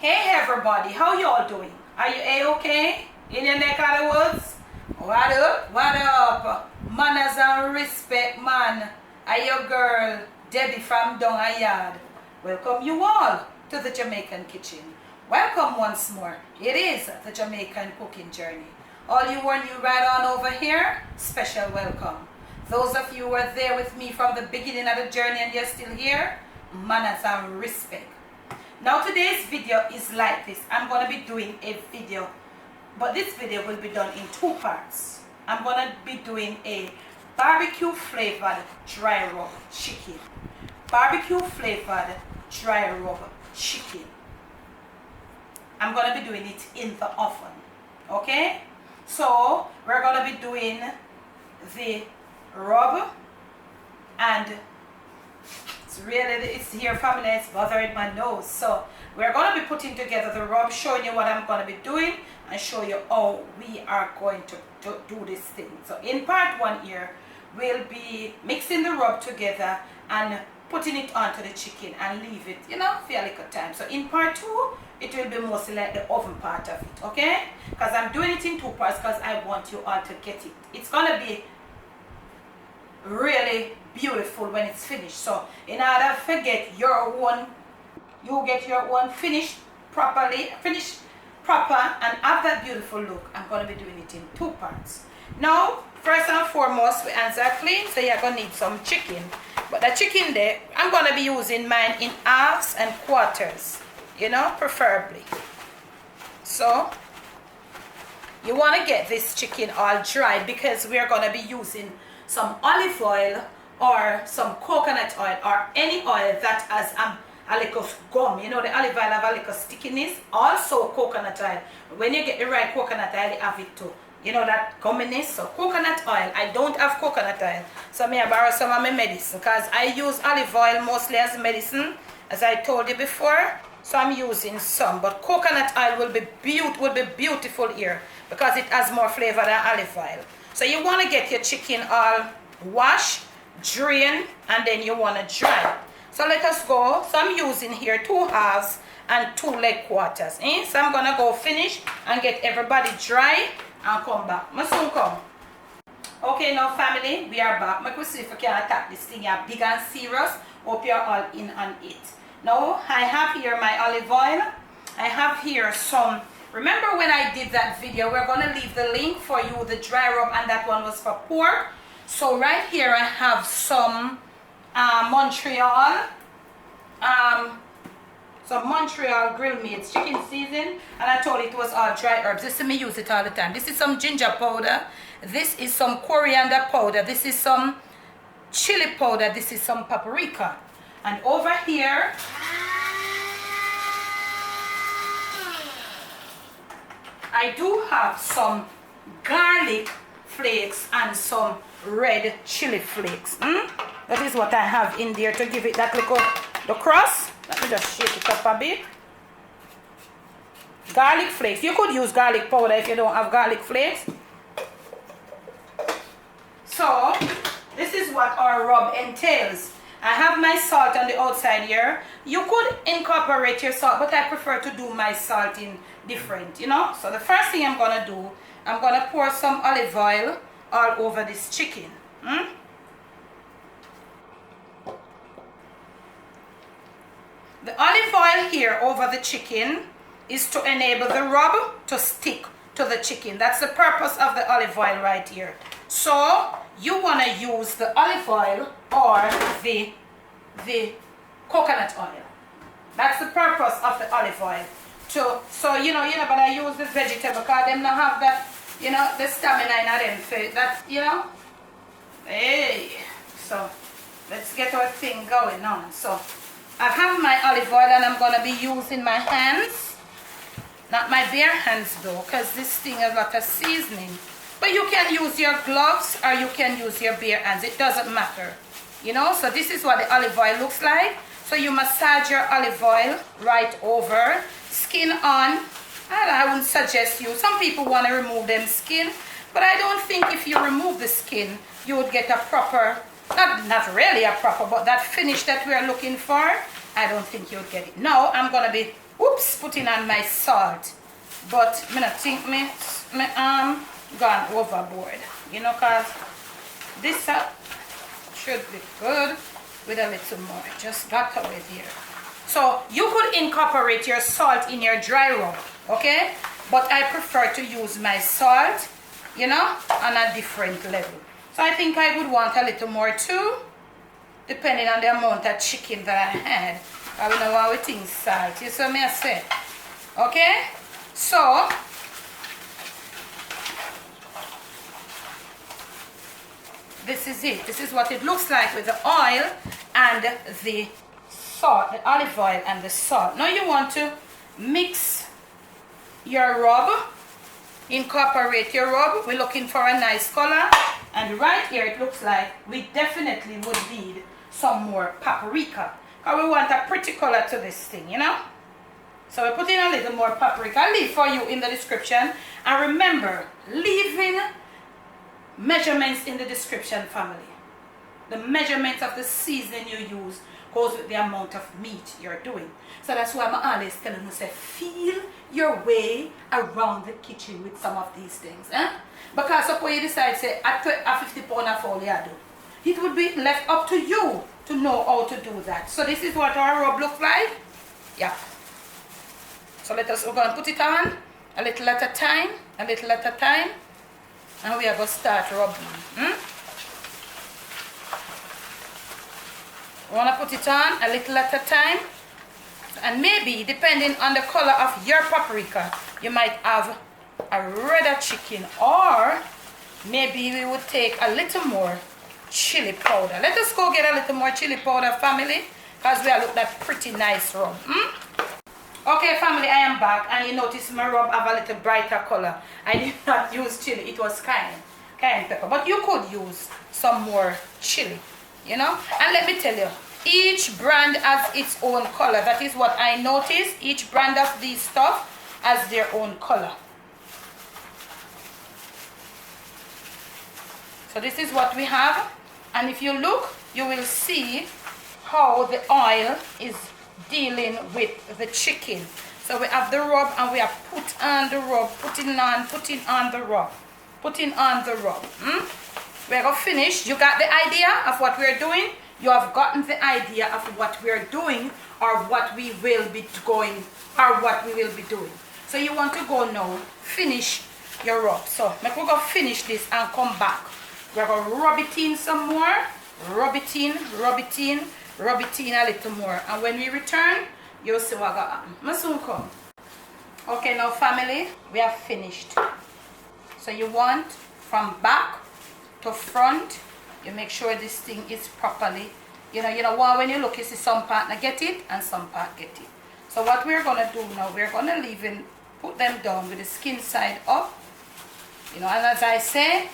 Hey everybody, how y'all doing? Are you a-okay? In your neck of the woods? What up? What up? Manners and respect, man. Are your girl, Debbie from Down a Yard. Welcome you all to the Jamaican kitchen. Welcome once more. It is the Jamaican cooking journey. All you who are new right on over here, special welcome. Those of you who are there with me from the beginning of the journey and you're still here, manners and respect. Now today's video is like this. I'm going to be doing a video, but this video will be done in two parts. I'm going to be doing a barbecue flavored dry rub chicken. Barbecue flavored dry rub chicken. I'm going to be doing it in the oven. Okay? So we're going to be doing the rub, and it's here family, it's bothering my nose. So we're going to be putting together the rub, showing you what I'm going to be doing and show you how we are going to do this thing. So in part one here, we'll be mixing the rub together and putting it onto the chicken and leave it, for a little time. So in part two, it will be mostly like the oven part of it, okay? Because I'm doing it in two parts because I want you all to get it. It's going to be really beautiful when it's finished. So in order to get your one, you get your one finished proper and have that beautiful look, I'm going to be doing it in two parts. Now first and foremost, we hands are clean, so you're going to need some chicken. But the chicken there, I'm going to be using mine in halves and quarters, preferably. So you want to get this chicken all dry because we are going to be using some olive oil or some coconut oil or any oil that has a little gum. The olive oil have a little stickiness. Also coconut oil. When you get the right coconut oil, you have it too. That gumminess. So coconut oil. I don't have coconut oil, so I borrow some of my medicine because I use olive oil mostly as medicine, as I told you before. So I'm using some, but coconut oil will be beautiful here because it has more flavor than olive oil. So you want to get your chicken all washed, drain, and then you want to dry. So let us go. So I'm using here 2 halves and 2 leg quarters. So I'm going to go finish and get everybody dry and come back. I soon come. Okay, now family, we are back. I see if I can attack this thing. You're big and serious. Hope you're all in on it. Now I have here my olive oil. I have here some. Remember when I did that video, we're going to leave the link for you, the dry rub, and that one was for pork. So right here I have some Montreal grill meats, chicken season, and I told it was all dry herbs. This is me use it all the time. This is some ginger powder. This is some coriander powder. This is some chili powder. This is some paprika. And over here, I do have some garlic flakes and some red chili flakes. That is what I have in there to give it that little the crust. Let me just shake it up a bit. Garlic flakes. You could use garlic powder if you don't have garlic flakes. So this is what our rub entails. I have my salt on the outside here. You could incorporate your salt, but I prefer to do my salt in different, So the first thing I'm going to do, I'm going to pour some olive oil all over this chicken. The olive oil here over the chicken is to enable the rub to stick to the chicken. That's the purpose of the olive oil right here. So you want to use the olive oil or the coconut oil. That's the purpose of the olive oil. So you're not gonna use the vegetable because them not have that, the stamina in them for that, Hey, so let's get our thing going on. So I have my olive oil and I'm gonna be using my hands, not my bare hands though, because this thing has a lot of seasoning. But you can use your gloves or you can use your bare hands. It doesn't matter, So this is what the olive oil looks like. So you massage your olive oil right over, skin on. I wouldn't suggest you. Some people want to remove them skin, but I don't think if you remove the skin, you would get a proper, not really a proper, but that finish that we're looking for, I don't think you would get it. Now I'm going to be oops, putting on my salt. But I don't think me gone overboard. You know, cause this should be good with a little more. Just got away there. So you could incorporate your salt in your dry rub, okay? But I prefer to use my salt, you know, on a different level. So I think I would want a little more too, depending on the amount of chicken that I had. I don't know how we think salt. You see what I say? Okay? So this is it. This is what it looks like with the oil and the salt, the olive oil and the salt. Now you want to mix your rub, incorporate your rub. We're looking for a nice color, and right here it looks like we definitely would need some more paprika, because we want a pretty color to this thing, you know. So we're putting a little more paprika. I'll leave for you in the description, and remember, leaving measurements in the description, family. The measurements of the seasoning you use goes with the amount of meat you're doing. So that's why I'm always telling you, say, feel your way around the kitchen with some of these things. Because suppose you decide, say, I put a 50 pound of all you do. It would be left up to you to know how to do that. So this is what our rub looks like. Yeah. So we're going to put it on a little at a time, a little at a time. And we are going to start rubbing. We want to put it on a little at a time. And maybe, depending on the color of your paprika, you might have a redder chicken, or maybe we would take a little more chili powder. Let us go get a little more chili powder, family, because we are looking at pretty nice rub. Okay, family, I am back, and you notice my rub have a little brighter color. I did not use chili, it was cayenne pepper, but you could use some more chili, you know. And let me tell you, each brand has its own color. That is what I noticed. Each brand of these stuff has their own color. So this is what we have, and if you look, you will see how the oil is dealing with the chicken. So we have the rub, and we have put on the rub, putting on the rub. We're going to finish. You got the idea of what we're doing? You have gotten the idea of what we're doing, or what we will be going, or what we will be doing. So you want to go now, finish your rub. So we're going to finish this and come back. We're going to rub it in some more, rub it in a little more. And when we return, you'll see what got happen. I soon come. Okay, now family, we have finished. So you want from back to front, you make sure this thing is properly, you know when you look, you see some part not get it and some part get it. So what we're going to do now, we're going to leave in, put them down with the skin side up, you know. And as I say,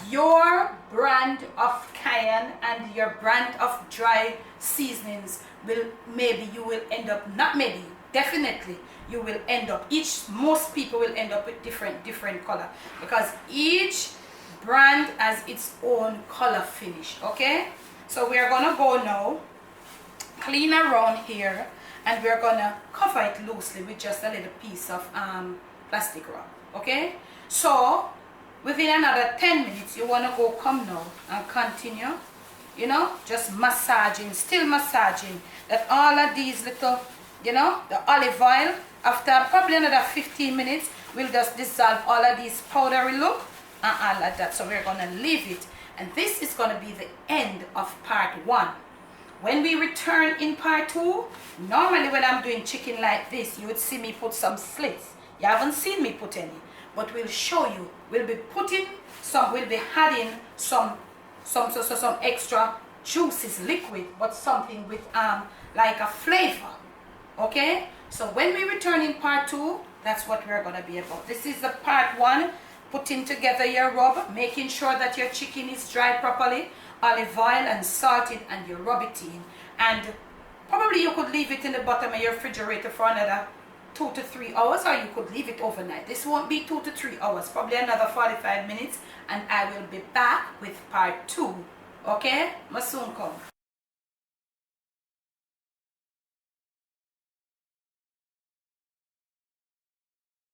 your brand of cayenne and your brand of dry seasonings will, maybe you will end up, not maybe, definitely you will end up, most people will end up with different color, because each brand has its own color finish. Okay, so we are gonna go now, clean around here, and we're gonna cover it loosely with just a little piece of plastic wrap. Okay, so within another 10 minutes you want to go come now and continue, you know, just massaging, still massaging, that all of these little, you know, the olive oil, after probably another 15 minutes will just dissolve all of these powdery look and all of that. So we're going to leave it, and this is going to be the end of part 1. When we return in part 2, normally when I'm doing chicken like this, you would see me put some slits. You haven't seen me put any, but we'll show you. We'll be putting some, we'll be adding some extra juices, liquid, but something with like a flavor. Okay, so when we return in part 2, that's what we're going to be about. This is the part 1, putting together your rub, making sure that your chicken is dried properly, olive oil and salted, and you rub it in. And probably you could leave it in the bottom of your refrigerator for another 2 to 3 hours, or you could leave it overnight. This won't be 2 to 3 hours, probably another 45 minutes, and I will be back with part 2. Okay, I soon come.